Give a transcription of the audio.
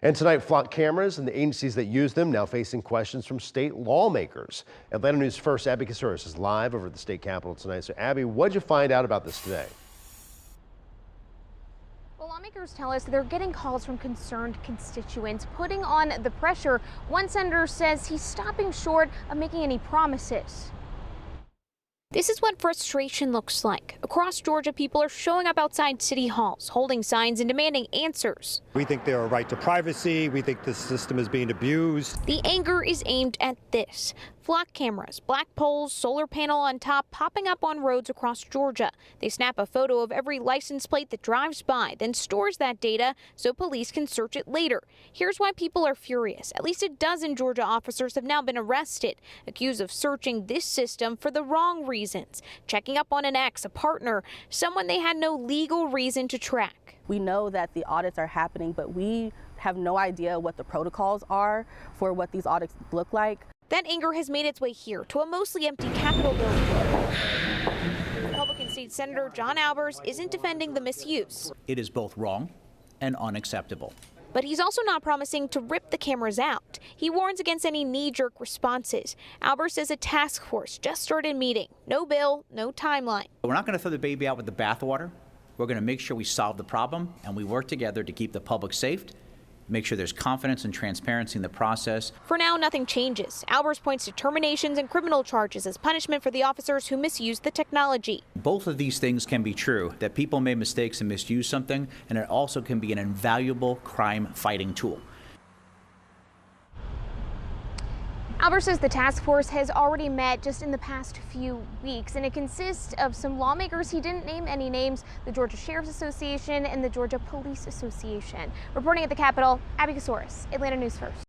And tonight, flock cameras and the agencies that use them now facing questions from state lawmakers. Atlanta News First, Abby Kasuris is live over at the state capitol tonight. So, Abby, what'd you find out about this today? Well, lawmakers tell us they're getting calls from concerned constituents, putting on the pressure. One senator says he's stopping short of making any promises. This is what frustration looks like. Across Georgia, people are showing up outside city halls, holding signs and demanding answers. We think they have a right to privacy. We think the system is being abused. The anger is aimed at this. Flock cameras, black poles, solar panel on top, popping up on roads across Georgia. They snap a photo of every license plate that drives by, then stores that data so police can search it later. Here's why people are furious. At least a dozen Georgia officers have now been arrested, accused of searching this system for the wrong reasons, checking up on an ex, a partner, someone they had no legal reason to track. We know that the audits are happening, but we have no idea what the protocols are for what these audits look like. That anger has made its way here to a mostly empty Capitol building. Republican State Senator John Albers isn't defending the misuse. It is both wrong and unacceptable. But he's also not promising to rip the cameras out. He warns against any knee-jerk responses. Albers says a task force just started meeting. No bill, no timeline. We're not going to throw the baby out with the bathwater. We're going to make sure we solve the problem and we work together to keep the public safe, make sure there's confidence and transparency in the process. For now, nothing changes. Albers points to terminations and criminal charges as punishment for the officers who misused the technology. Both of these things can be true, that people made mistakes and misuse something, and it also can be an invaluable crime-fighting tool. Albers says the task force has already met just in the past few weeks, and it consists of some lawmakers. He didn't name any names, the Georgia Sheriff's Association and the Georgia Police Association. Reporting at the Capitol, Abby Kasuris, Atlanta News First.